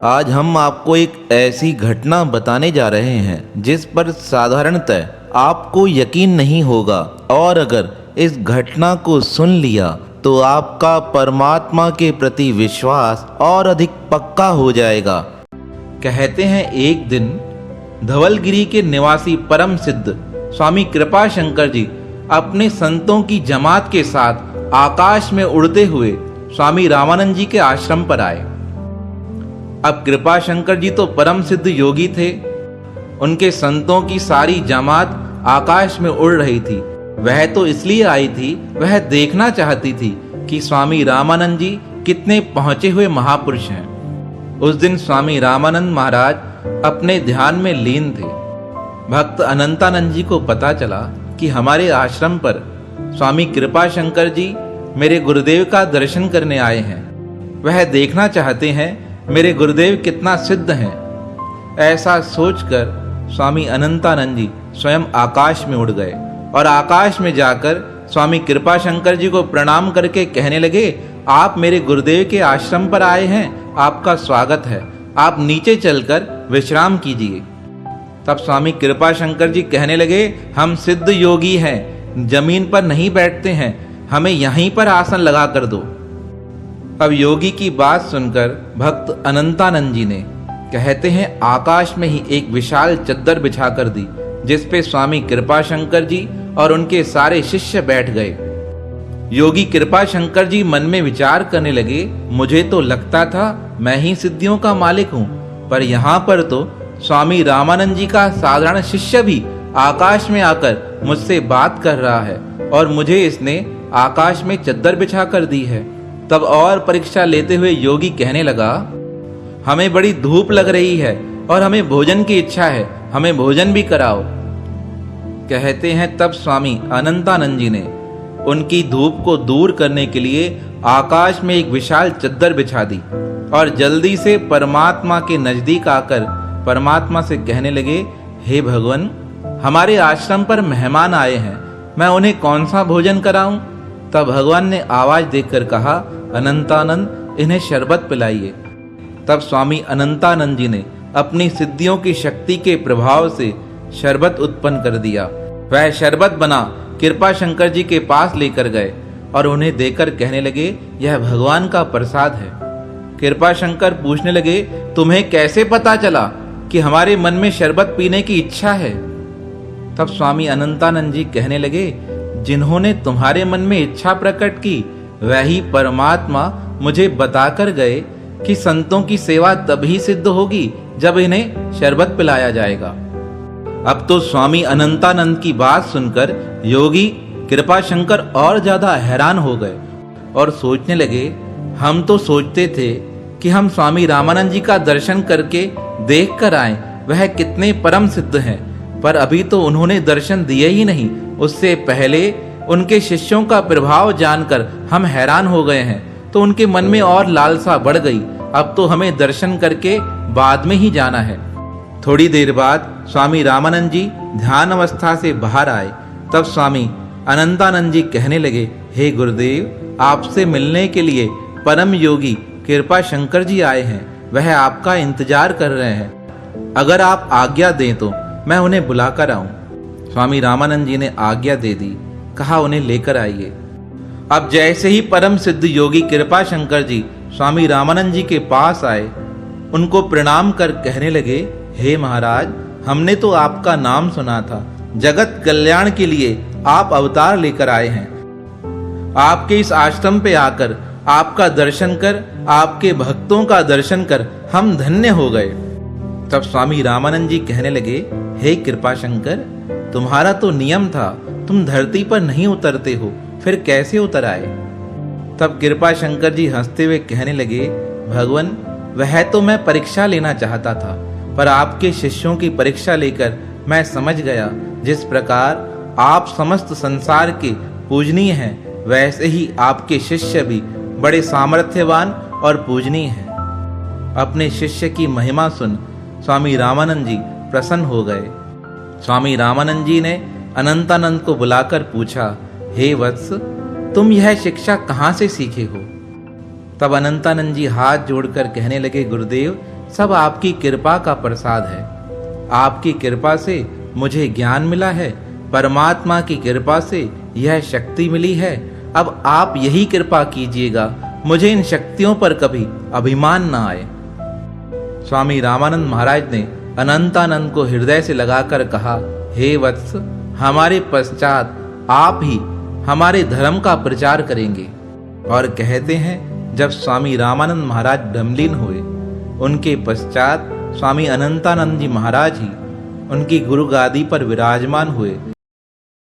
आज हम आपको एक ऐसी घटना बताने जा रहे हैं जिस पर साधारणतः आपको यकीन नहीं होगा, और अगर इस घटना को सुन लिया तो आपका परमात्मा के प्रति विश्वास और अधिक पक्का हो जाएगा। कहते हैं एक दिन धवलगिरी के निवासी परम सिद्ध स्वामी कृपा शंकर जी अपने संतों की जमात के साथ आकाश में उड़ते हुए स्वामी रामानंद जी के आश्रम पर आए। अब कृपा शंकर जी तो परम सिद्ध योगी थे। उनके संतों की सारी जमात आकाश में उड़ रही थी। वह तो इसलिए आई थी, वह देखना चाहती थी कि स्वामी रामानंद जी कितने पहुंचे हुए महापुरुष हैं। उस दिन स्वामी रामानंद महाराज अपने ध्यान में लीन थे। भक्त अनंतानंद जी को पता चला कि हमारे आश्रम पर स्वामी कृपा शंकर जी मेरे गुरुदेव का दर्शन करने आए हैं। वह देखना चाहते हैं मेरे गुरुदेव कितना सिद्ध हैं। ऐसा सोचकर स्वामी अनंतानंद जी स्वयं आकाश में उड़ गए और आकाश में जाकर स्वामी कृपा शंकर जी को प्रणाम करके कहने लगे, आप मेरे गुरुदेव के आश्रम पर आए हैं, आपका स्वागत है, आप नीचे चलकर विश्राम कीजिए। तब स्वामी कृपा शंकर जी कहने लगे, हम सिद्ध योगी हैं, जमीन पर नहीं बैठते हैं, हमें यहीं पर आसन लगा कर दो। अब योगी की बात सुनकर भक्त अनंतानंद जी ने कहते हैं आकाश में ही एक विशाल चद्दर बिछा कर दी, जिस पे स्वामी कृपा शंकर जी और उनके सारे शिष्य बैठ गए। योगी कृपा शंकर जी मन में विचार करने लगे, मुझे तो लगता था मैं ही सिद्धियों का मालिक हूँ, पर यहाँ पर तो स्वामी रामानंद जी का साधारण शिष्य भी आकाश में आकर मुझसे बात कर रहा है और मुझे इसने आकाश में चद्दर बिछा कर दी है। तब और परीक्षा लेते हुए योगी कहने लगा, हमें बड़ी धूप लग रही है और हमें भोजन की इच्छा है, हमें भोजन भी कराओ। कहते हैं तब स्वामी अनंतानंद जी ने उनकी धूप को दूर करने के लिए आकाश में एक विशाल चद्दर बिछा दी और जल्दी से परमात्मा के नजदीक आकर परमात्मा से कहने लगे, हे भगवान, हमारे आश्रम पर मेहमान आए हैं, मैं उन्हें कौन सा भोजन कराऊं? तब भगवान ने आवाज देकर कहा, अनंतानंद, इन्हें शरबत पिलाइए। तब स्वामी अनंतानंद जी ने अपनी सिद्धियों की शक्ति के प्रभाव से शरबत उत्पन्न कर दिया। वह शरबत बना कृपा शंकर जी के पास लेकर गए और उन्हें देकर कहने लगे, यह भगवान का प्रसाद है। कृपा शंकर पूछने लगे, तुम्हें कैसे पता चला कि हमारे मन में शरबत पीने की इच्छा है? तब स्वामी अनंतानंद जी कहने लगे, जिन्होंने तुम्हारे मन में इच्छा प्रकट की वही परमात्मा मुझे बताकर गए कि संतों की सेवा तभी सिद्ध होगी जब इन्हें शरबत पिलाया जाएगा। अब तो स्वामी अनंतानंद की बात सुनकर योगी कृपा शंकर और ज्यादा हैरान हो गए और सोचने लगे, हम तो सोचते थे कि हम स्वामी रामानंद जी का दर्शन करके देख कर आए, वह कितने परम सिद्ध हैं, पर अभी तो उन्होंने दर्शन दिए ही नहीं। उससे पहले उनके शिष्यों का प्रभाव जानकर हम हैरान हो गए हैं, तो उनके मन में और लालसा बढ़ गई। अब तो हमें दर्शन करके बाद में ही जाना है। थोड़ी देर बाद स्वामी रामानंद जी ध्यान अवस्था से बाहर आए। तब स्वामी अनंतानंद जी कहने लगे, हे गुरुदेव, आपसे मिलने के लिए परम योगी कृपा शंकर जी आए हैं, वह आपका इंतजार कर रहे हैं। अगर आप आज्ञा दें तो मैं उन्हें बुलाकर आऊं। स्वामी रामानंद जी ने आज्ञा दे दी, कहा उन्हें लेकर आइए। अब जैसे ही परम सिद्ध योगी कृपा शंकर जी स्वामी रामानंद जी के पास आए, उनको प्रणाम कर कहने लगे, हे महाराज, हमने तो आपका नाम सुना था, जगत कल्याण के लिए आप अवतार लेकर आए हैं। आपके इस आश्रम पे आकर आपका दर्शन कर, आपके भक्तों का दर्शन कर हम धन्य हो गए। तब स्वामी रामानंद जी कहने लगे, हे कृपा शंकर, तुम्हारा तो नियम था, तुम धरती पर नहीं उतरते हो, फिर कैसे उतर आए? तब कृपा शंकर जी हंसते हुए कहने लगे, भगवान, वह तो मैं परीक्षा लेना चाहता था, पर आपके शिष्यों की परीक्षा लेकर मैं समझ गया, जिस प्रकार आप समस्त संसार के पूजनीय हैं, वैसे ही आपके शिष्य भी बड़े सामर्थ्यवान और पूजनीय हैं। अपने शिष्य की महिमा सुन स्वामी रामानंद जी प्रसन्न हो गए। स्वामी रामानंद जी ने अनंतानंद को बुलाकर पूछा, हे वत्स, तुम यह शिक्षा कहाँ से सीखे हो? तब अनंतानंद जी हाथ जोड़कर कहने लगे, गुरुदेव, सब आपकी कृपा का प्रसाद है। आपकी कृपा से मुझे ज्ञान मिला है, परमात्मा की कृपा से यह शक्ति मिली है। अब आप यही कृपा कीजिएगा, मुझे इन शक्तियों पर कभी अभिमान ना आए। स्वामी रामानंद महाराज ने अनंतानंद को हृदय से लगाकर कहा, हे वत्स, हमारे पश्चात आप ही हमारे धर्म का प्रचार करेंगे। और कहते हैं, जब स्वामी रामानंद महाराज ब्रह्मलीन हुए, उनके पश्चात स्वामी अनंतानंद जी महाराज ही उनकी गुरु गादी पर विराजमान हुए।